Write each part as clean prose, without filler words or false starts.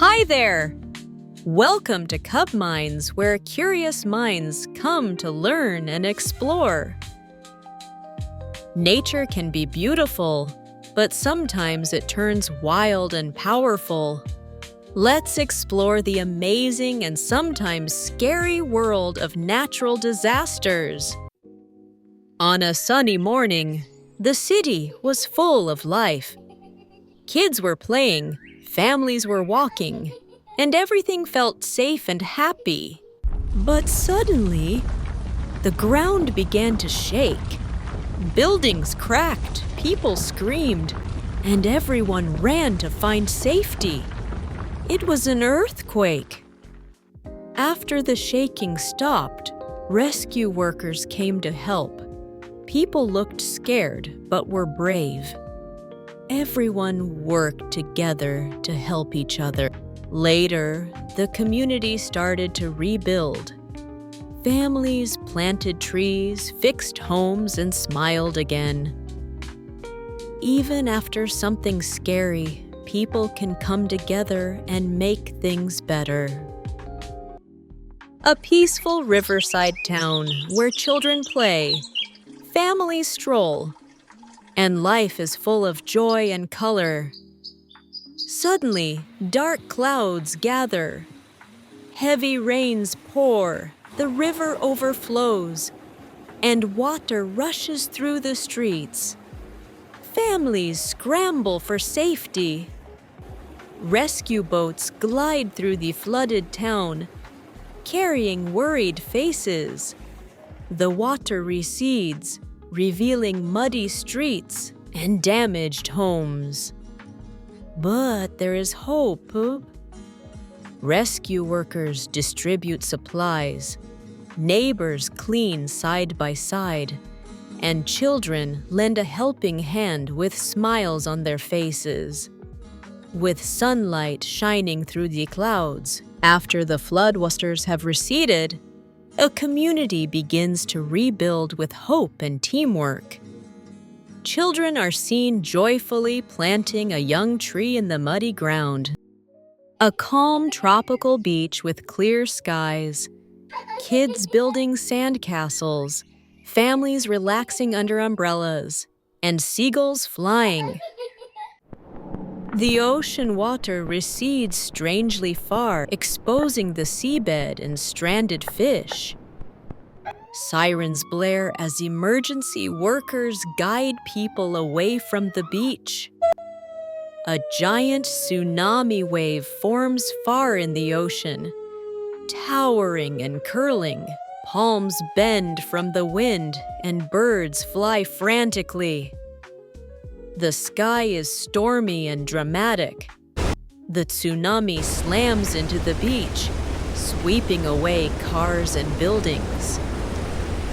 Hi there! Welcome to Cub Minds, where curious minds come to learn and explore. Nature can be beautiful, but sometimes it turns wild and powerful. Let's explore the amazing and sometimes scary world of natural disasters. On a sunny morning, the city was full of life. Kids were playing, families were walking, and everything felt safe and happy. But suddenly, the ground began to shake. Buildings cracked, people screamed, and everyone ran to find safety. It was an earthquake. After the shaking stopped, rescue workers came to help. People looked scared, but were brave. Everyone worked together to help each other. Later, the community started to rebuild. Families planted trees, fixed homes, and smiled again. Even after something scary, people can come together and make things better. A peaceful riverside town where children play, families stroll, and life is full of joy and color. Suddenly, dark clouds gather. Heavy rains pour, the river overflows, and water rushes through the streets. Families scramble for safety. Rescue boats glide through the flooded town, carrying worried faces. The water recedes, revealing muddy streets and damaged homes. But there is hope. Rescue workers distribute supplies, neighbors clean side by side, and children lend a helping hand with smiles on their faces. With sunlight shining through the clouds, after the floodwaters have receded, a community begins to rebuild with hope and teamwork. Children are seen joyfully planting a young tree in the muddy ground. A calm tropical beach with clear skies, kids building sandcastles, families relaxing under umbrellas, and seagulls flying. The ocean water recedes strangely far, exposing the seabed and stranded fish. Sirens blare as emergency workers guide people away from the beach. A giant tsunami wave forms far in the ocean, towering and curling. Palms bend from the wind and birds fly frantically. The sky is stormy and dramatic. The tsunami slams into the beach, sweeping away cars and buildings.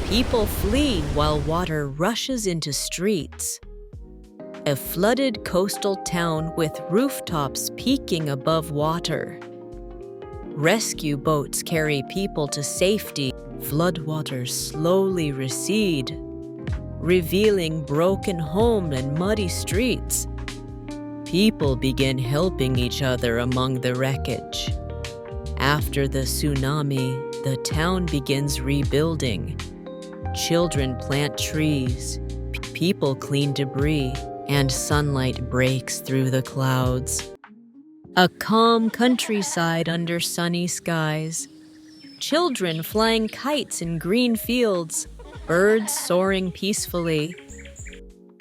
People flee while water rushes into streets. A flooded coastal town with rooftops peeking above water. Rescue boats carry people to safety. Floodwaters slowly recede, revealing broken homes and muddy streets. People begin helping each other among the wreckage. After the tsunami, the town begins rebuilding. Children plant trees, people clean debris, and sunlight breaks through the clouds. A calm countryside under sunny skies. Children flying kites in green fields, birds soaring peacefully.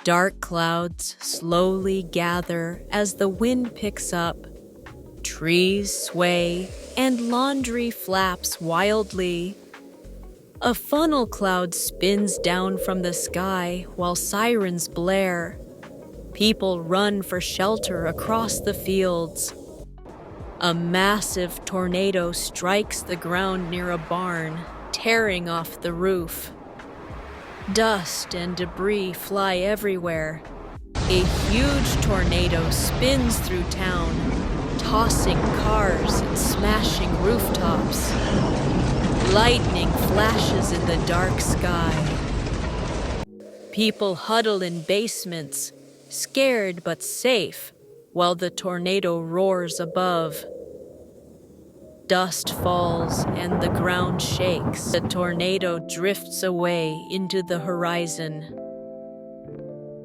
Dark clouds slowly gather as the wind picks up. Trees sway and laundry flaps wildly. A funnel cloud spins down from the sky while sirens blare. People run for shelter across the fields. A massive tornado strikes the ground near a barn, tearing off the roof. Dust and debris fly everywhere. A huge tornado spins through town, tossing cars and smashing rooftops. Lightning flashes in the dark sky. People huddle in basements, scared but safe, while the tornado roars above. Dust falls and the ground shakes. A tornado drifts away into the horizon.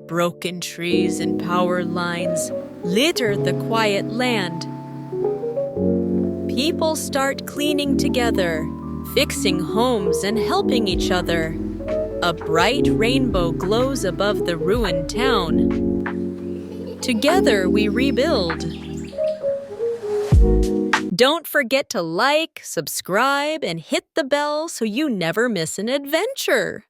Broken trees and power lines litter the quiet land. People start cleaning together, fixing homes and helping each other. A bright rainbow glows above the ruined town. Together we rebuild. Don't forget to like, subscribe, and hit the bell so you never miss an adventure.